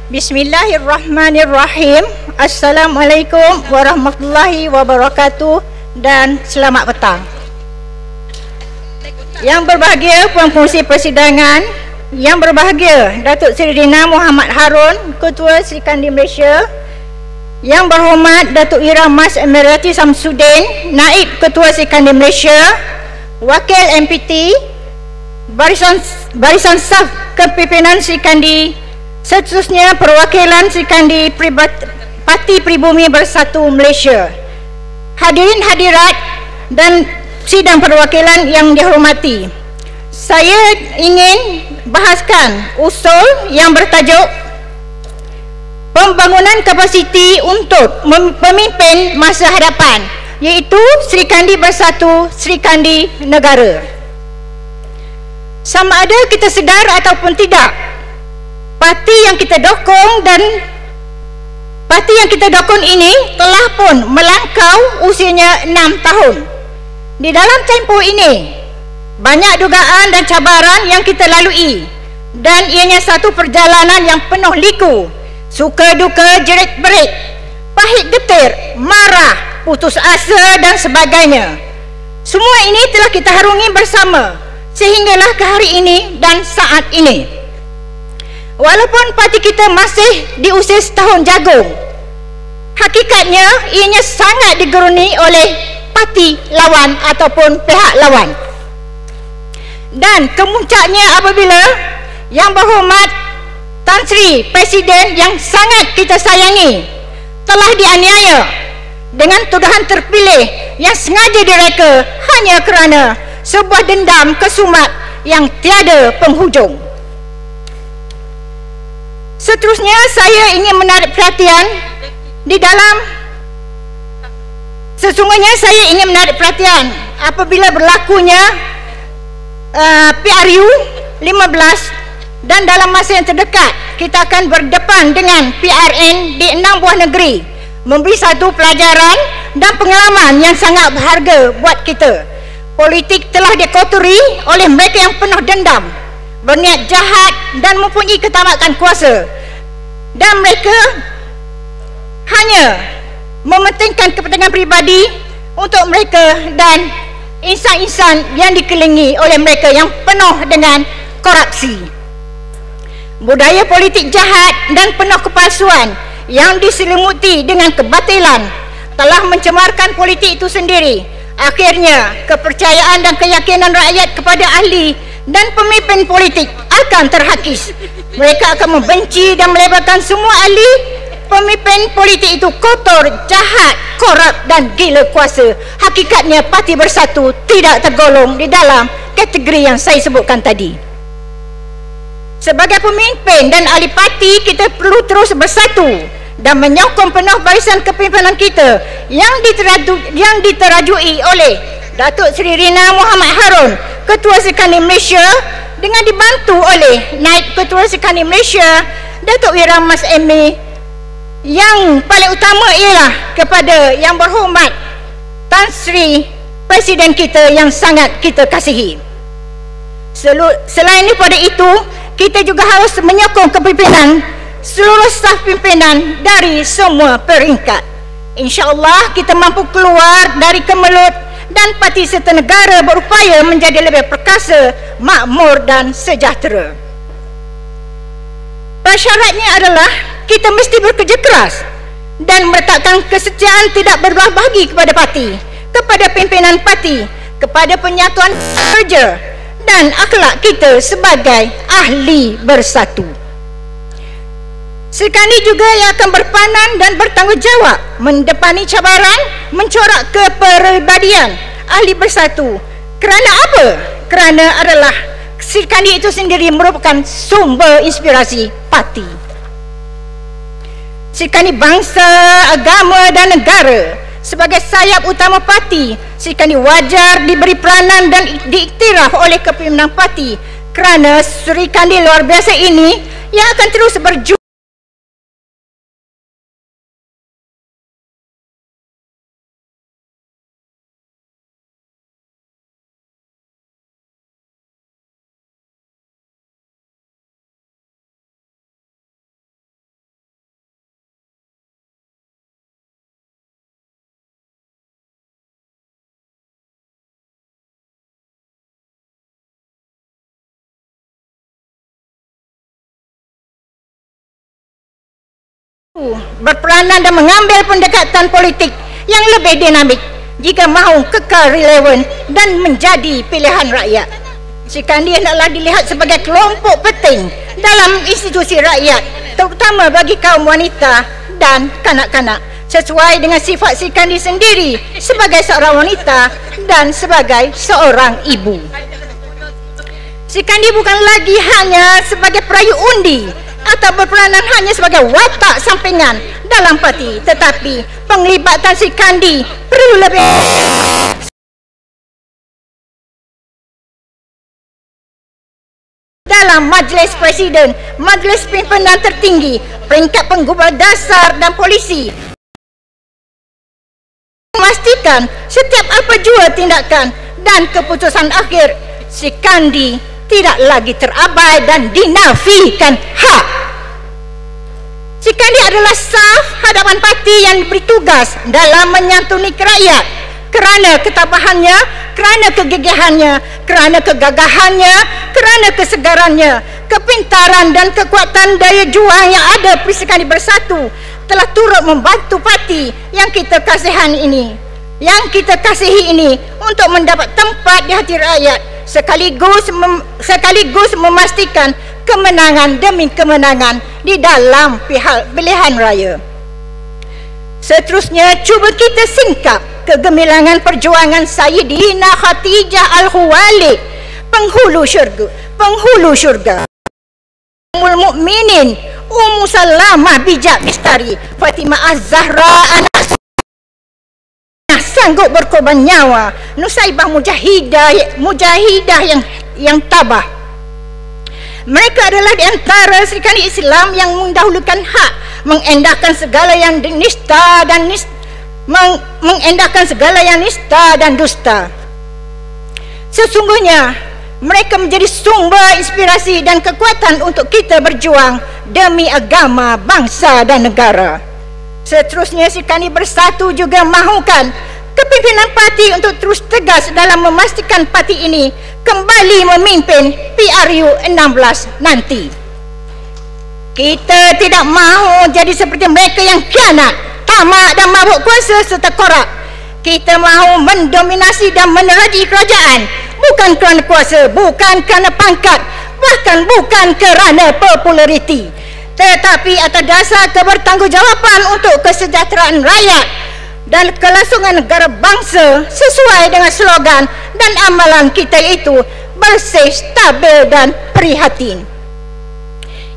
Bismillahirrahmanirrahim. Assalamualaikum warahmatullahi wabarakatuh dan selamat petang. Yang berbahagia Pengerusi Persidangan, yang berbahagia Datuk Seri Rina Muhammad Harun, Ketua Serikandi Malaysia, yang berhormat Datuk Ira Mas Emirati Samsudin, Naib Ketua Serikandi Malaysia, Wakil MPT, Barisan Saf Kepimpinan Serikandi, seterusnya perwakilan Serikandi Parti Pribumi Bersatu Malaysia, hadirin hadirat dan sidang perwakilan yang dihormati. Saya ingin bahaskan usul yang bertajuk pembangunan kapasiti untuk pemimpin masa hadapan, iaitu Serikandi Bersatu, Serikandi Negara. Sama ada kita sedar ataupun tidak, parti yang kita dokong ini telah pun melangkau usianya 6 tahun. Di dalam tempoh ini, banyak dugaan dan cabaran yang kita lalui, dan ianya satu perjalanan yang penuh liku, suka duka, jerit-berit, pahit getir, marah, putus asa dan sebagainya. Semua ini telah kita harungi bersama sehinggalah ke hari ini dan saat ini. Walaupun parti kita masih di usia setahun jagung, hakikatnya ianya sangat digeruni oleh parti lawan ataupun pihak lawan. Dan kemuncaknya apabila Yang Berhormat Tan Sri Presiden yang sangat kita sayangi telah dianiaya dengan tuduhan terpilih yang sengaja direka hanya kerana sebuah dendam kesumat yang tiada penghujung. Seterusnya saya ingin menarik perhatian sesungguhnya saya ingin menarik perhatian apabila berlakunya PRU 15, dan dalam masa yang terdekat kita akan berdepan dengan PRN di 6 buah negeri, memberi satu pelajaran dan pengalaman yang sangat berharga buat kita. Politik telah dikotori oleh mereka yang penuh dendam, berniat jahat dan mempunyai ketamakan kuasa, dan mereka hanya mementingkan kepentingan pribadi untuk mereka dan insan-insan yang dikelilingi oleh mereka yang penuh dengan korupsi. Budaya politik jahat dan penuh kepalsuan yang diselimuti dengan kebatilan telah mencemarkan politik itu sendiri. Akhirnya kepercayaan dan keyakinan rakyat kepada ahli dan pemimpin politik akan terhakis. Mereka akan membenci dan melebarkan semua ahli pemimpin politik itu kotor, jahat, korup dan gila kuasa. Hakikatnya Parti Bersatu tidak tergolong di dalam kategori yang saya sebutkan tadi. Sebagai pemimpin dan ahli parti, kita perlu terus bersatu dan menyokong penuh barisan kepimpinan kita yang diterajui oleh Datuk Seri Rina Muhammad Harun, Ketua Serikandi Malaysia, dengan dibantu oleh Naib Ketua Serikandi Malaysia, Datuk Ira Mas Emi. Yang paling utama ialah kepada Yang Berhormat Tan Sri Presiden kita yang sangat kita kasihi. Selain daripada itu, kita juga harus menyokong kepimpinan seluruh staf pimpinan dari semua peringkat. InsyaAllah kita mampu keluar dari kemelut dan parti serta negara berupaya menjadi lebih perkasa, makmur dan sejahtera. Persyaratnya adalah kita mesti bekerja keras dan meletakkan kesetiaan tidak berbelah bagi kepada parti, kepada pimpinan parti, kepada penyatuan kerja dan akhlak kita sebagai ahli bersatu. Serikandi juga yang akan berperanan dan bertanggungjawab mendepani cabaran mencorak kepribadian ahli bersatu. Kerana apa? Kerana adalah serikandi itu sendiri merupakan sumber inspirasi parti. Serikandi bangsa, agama dan negara. Sebagai sayap utama parti, serikandi wajar diberi peranan dan diiktiraf oleh kepimpinan parti, kerana serikandi luar biasa ini yang akan terus berjuang berperanan dan mengambil pendekatan politik yang lebih dinamik jika mahu kekal relevan dan menjadi pilihan rakyat. Sikandi hendaklah dilihat sebagai kelompok penting dalam institusi rakyat, terutama bagi kaum wanita dan kanak-kanak, sesuai dengan sifat Sikandi sendiri sebagai seorang wanita dan sebagai seorang ibu. Sikandi bukan lagi hanya sebagai perayu undi atau berperanan hanya sebagai watak sampingan dalam parti, tetapi penglibatan Sikandi perlu lebih dalam Majlis Presiden, Majlis Pimpinan Tertinggi, peringkat penggubal dasar dan polisi, memastikan setiap apa jua tindakan dan keputusan akhir Sikandi tidak lagi terabai dan dinafikan hak. Sikandi adalah saf hadapan parti yang diberi tugas dalam menyantuni rakyat kerana ketabahannya, kerana kegigihannya, kerana kegagahannya, kerana kesegarannya, kepintaran dan kekuatan daya juang yang ada pada Sikandi Bersatu telah turut membantu parti yang kita kasihi ini untuk mendapat tempat di hati rakyat, sekaligus memastikan kemenangan demi kemenangan di dalam pilihan raya. Seterusnya, cuba kita singkap kegemilangan perjuangan Sayyidina Khadijah Al-Khuwailid, penghulu syurga, Ummul Mukminin, Ummu Salamah bijak misteri, Fatimah Az-Zahra anak sanggup berkorban nyawa, Nusaibah mujahidah yang tabah. Mereka adalah di antara Serikandi Islam yang mendahulukan hak, mengendahkan segala yang nista dan dusta. Sesungguhnya mereka menjadi sumber inspirasi dan kekuatan untuk kita berjuang demi agama, bangsa dan negara. Seterusnya, Sikandi Bersatu juga mahukan kepimpinan parti untuk terus tegas dalam memastikan parti ini kembali memimpin PRU 16 nanti. Kita tidak mahu jadi seperti mereka yang khianat, tamak dan mabuk kuasa serta korup. Kita mahu mendominasi dan meneraji kerajaan, bukan kerana kuasa, bukan kerana pangkat, bahkan bukan kerana populariti, tetapi atas dasar kebertanggungjawaban untuk kesejahteraan rakyat dan kelangsungan negara bangsa sesuai dengan slogan dan amalan kita, itu bersih, stabil dan prihatin.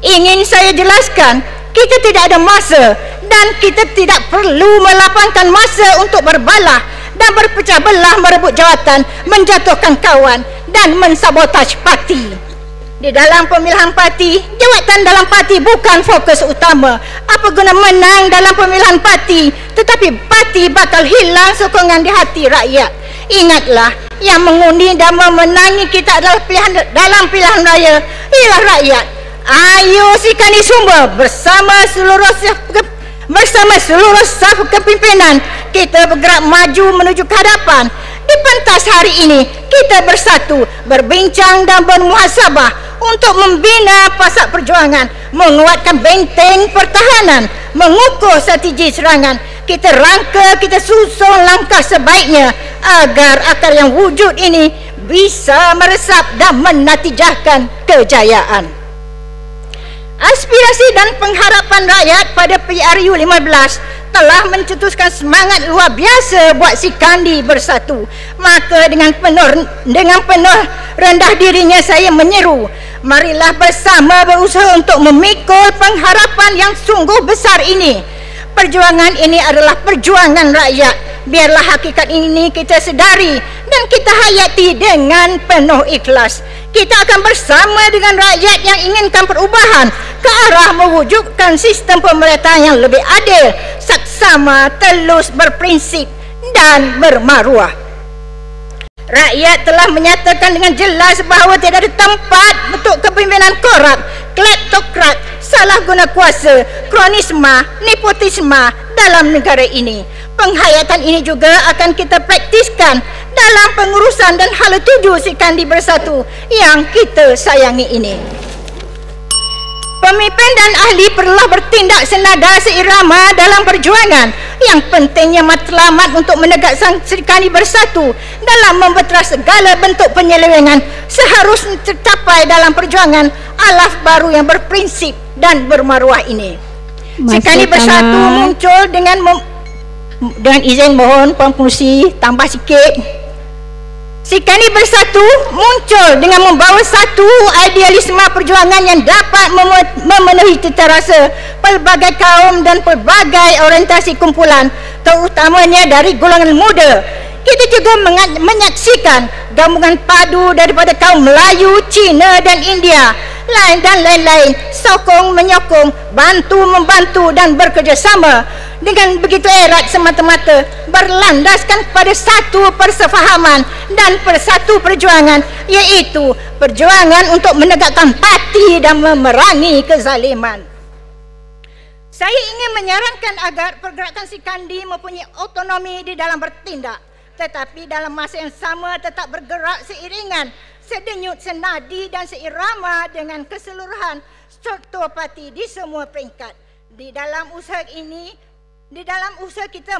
Ingin saya jelaskan, kita tidak ada masa dan kita tidak perlu melapangkan masa untuk berbalah dan berpecah belah, merebut jawatan, menjatuhkan kawan dan mensabotase parti. Di dalam pemilihan parti, jawatan dalam parti bukan fokus utama. Apa guna menang dalam pemilihan parti tetapi parti bakal hilang sokongan di hati rakyat? Ingatlah, yang mengundi dan memenangi kita adalah dalam pilihan raya ialah rakyat. Ayo Sikandi Sumber bersama seluruh saf kepimpinan kita bergerak maju menuju ke hadapan. Di pentas hari ini kita bersatu, berbincang dan bermuhasabah untuk membina pasak perjuangan, menguatkan benteng pertahanan, mengukur strategi serangan. Kita rangka, kita susun langkah sebaiknya agar akar yang wujud ini bisa meresap dan menatijahkan kejayaan. Aspirasi dan pengharapan rakyat pada PRU 15 telah mencetuskan semangat luar biasa buat Sikandi Bersatu. Maka dengan penuh rendah dirinya saya menyeru, marilah bersama berusaha untuk memikul pengharapan yang sungguh besar ini. Perjuangan ini adalah perjuangan rakyat. Biarlah hakikat ini kita sedari dan kita hayati dengan penuh ikhlas. Kita akan bersama dengan rakyat yang inginkan perubahan ke arah mewujudkan sistem pemerintahan yang lebih adil, saksama, telus, berprinsip dan bermaruah. Rakyat telah menyatakan dengan jelas bahawa tidak ada tempat untuk kepimpinan korup, kleptokrat, salah guna kuasa, kronisme, nepotisme dalam negara ini. Penghayatan ini juga akan kita praktiskan dalam pengurusan dan hala tuju Sikandi Bersatu yang kita sayangi ini. Pemimpin dan ahli perlulah bertindak senada seirama dalam perjuangan. Yang pentingnya matlamat untuk menegakkan Sri Kandi Bersatu dalam membetras segala bentuk penyelewengan seharusnya tercapai dalam perjuangan alaf baru yang berprinsip dan bermaruah ini. Sri Kandi Bersatu muncul dengan izin mohon Puan Pengerusi tambah sikit. Sri Kandi Bersatu muncul dengan membawa satu idealisme perjuangan yang dapat memenuhi cita rasa pelbagai kaum dan pelbagai orientasi kumpulan, terutamanya dari golongan muda. Kita juga menyaksikan gabungan padu daripada kaum Melayu, Cina dan India, lain-lain, sokong menyokong, bantu membantu dan bekerjasama dengan begitu erat semata-mata berlandaskan pada satu persefahaman dan persatu perjuangan, iaitu perjuangan untuk menegakkan parti dan memerangi kezaliman. Saya ingin menyarankan agar pergerakan Sri Kandi mempunyai otonomi di dalam bertindak, tetapi dalam masa yang sama tetap bergerak seiringan, sedenyut, senadi dan seirama dengan keseluruhan struktur parti di semua peringkat. Di dalam usaha kita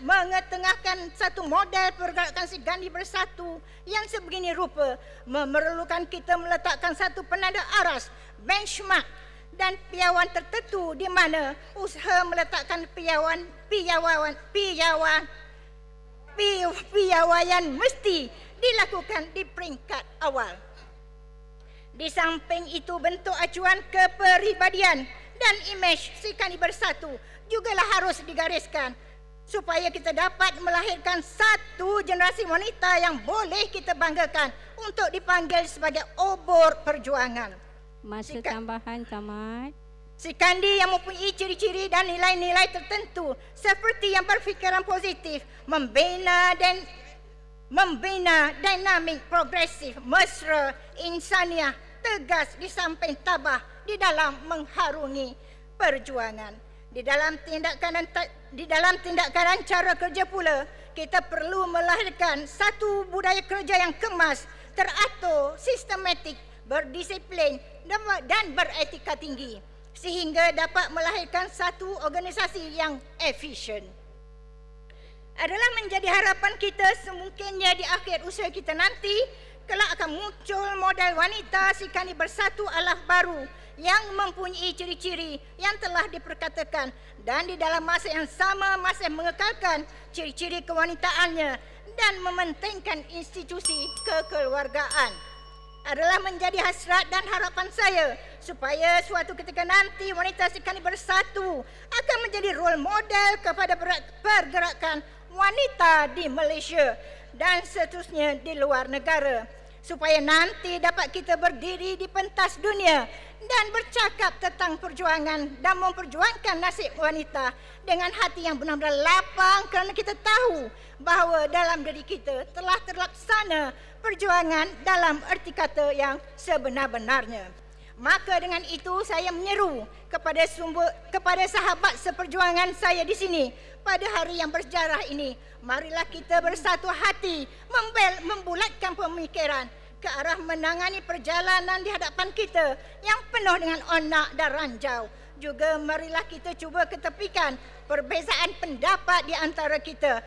mengetengahkan satu model pergerakan Sri Kandi Bersatu yang sebegini rupa, memerlukan kita meletakkan satu penanda aras, benchmark dan piawaian tertentu di mana usaha meletakkan piawaian mesti dilakukan di peringkat awal. Di samping itu, bentuk acuan kepribadian dan imej Sri Kandi Bersatu jugalah harus digariskan supaya kita dapat melahirkan satu generasi wanita yang boleh kita banggakan untuk dipanggil sebagai obor perjuangan. Masa tambahan, Camat. Sri Kandi yang mempunyai ciri-ciri dan nilai-nilai tertentu seperti yang berfikiran positif, membina dinamik, progresif, mesra, insaniah, tegas di samping tabah di dalam mengharungi perjuangan. Di dalam tindakan dan cara kerja pula, kita perlu melahirkan satu budaya kerja yang kemas, teratur, sistematik, berdisiplin dan beretika tinggi, sehingga dapat melahirkan satu organisasi yang efisien. Adalah menjadi harapan kita semungkinnya di akhir usaha kita nanti, kelak akan muncul model wanita Sri Kandi Bersatu alaf baru yang mempunyai ciri-ciri yang telah diperkatakan dan di dalam masa yang sama masih mengekalkan ciri-ciri kewanitaannya dan mementingkan institusi kekeluargaan. Adalah menjadi hasrat dan harapan saya supaya suatu ketika nanti wanita Sri Kandi Bersatu akan menjadi role model kepada pergerakan wanita di Malaysia dan seterusnya di luar negara, supaya nanti dapat kita berdiri di pentas dunia dan bercakap tentang perjuangan dan memperjuangkan nasib wanita dengan hati yang benar-benar lapang, kerana kita tahu bahawa dalam diri kita telah terlaksana perjuangan dalam erti kata yang sebenar-benarnya. Maka dengan itu saya menyeru kepada sahabat seperjuangan saya di sini pada hari yang bersejarah ini, marilah kita bersatu hati membulatkan pemikiran ke arah menangani perjalanan di hadapan kita yang penuh dengan onak dan ranjau. Juga marilah kita cuba ketepikan perbezaan pendapat di antara kita,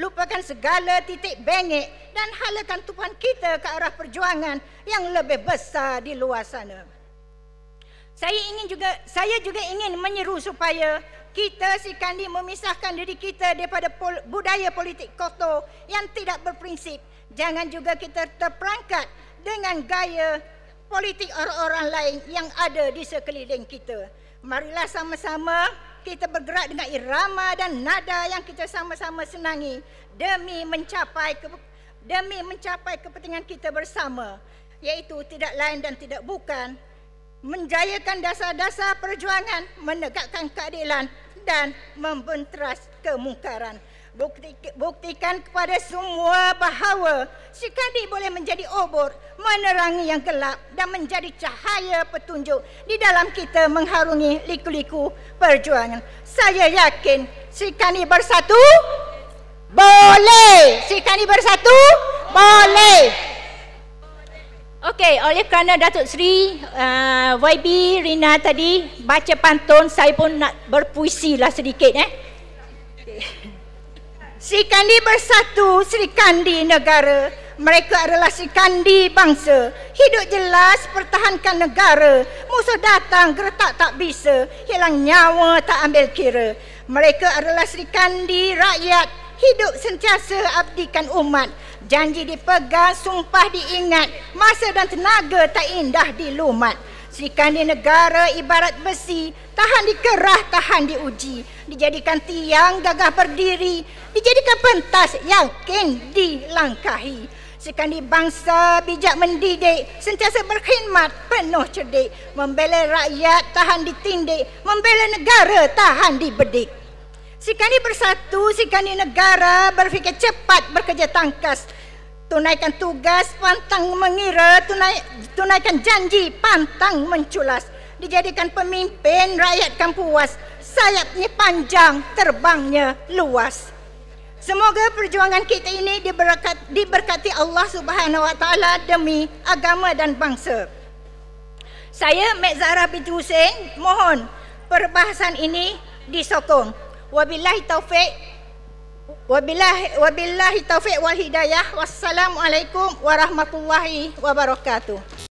lupakan segala titik bengek dan halakan tupuan kita ke arah perjuangan yang lebih besar di luar sana. Saya juga ingin menyeru supaya kita Sri Kandi memisahkan diri kita daripada budaya politik kotor yang tidak berprinsip. Jangan juga kita terperangkap dengan gaya politik orang-orang lain yang ada di sekeliling kita. Marilah sama-sama kita bergerak dengan irama dan nada yang kita sama-sama senangi demi mencapai kepentingan kita bersama, iaitu tidak lain dan tidak bukan menjayakan dasar-dasar perjuangan, menegakkan keadilan dan membenteras kemungkaran. Buktikan kepada semua bahawa Sri Kandi boleh menjadi obor, menerangi yang gelap dan menjadi cahaya petunjuk di dalam kita mengharungi liku-liku perjuangan. Saya yakin Sri Kandi Bersatu boleh. Sri Kandi Bersatu boleh. Okey, oleh kerana Datuk Seri YB Rina tadi baca pantun, saya pun nak berpuisi lah sedikit Sri Kandi bersatu, Sri Kandi negara. Mereka adalah Sri Kandi bangsa. Hidup jelas, pertahankan negara. Musuh datang, geretak tak bisa. Hilang nyawa, tak ambil kira. Mereka adalah Sri Kandi rakyat. Hidup sentiasa abdikan umat. Janji dipegang, sumpah diingat. Masa dan tenaga tak indah dilumat. Sri Kandi negara ibarat besi, tahan dikerah, tahan diuji. Dijadikan tiang, gagah berdiri. Dijadikan pentas, yakin dilangkahi. Sri Kandi bangsa bijak mendidik, sentiasa berkhidmat, penuh cerdik. Membela rakyat, tahan ditindik. Membela negara, tahan dibedik. Sri Kandi bersatu, Sri Kandi negara, berfikir cepat, bekerja tangkas. Tunaikan tugas, pantang mengira. Tunaikan janji, pantang menculas. Dijadikan pemimpin, rakyat kan puas. Sayapnya panjang, terbangnya luas. Semoga perjuangan kita ini diberkati Allah Subhanahu Wa Taala demi agama dan bangsa. Saya Mek Zahra binti Hussein mohon perbahasan ini disokong. Wabillahi taufiq wal hidayah. Wassalamualaikum warahmatullahi wabarakatuh.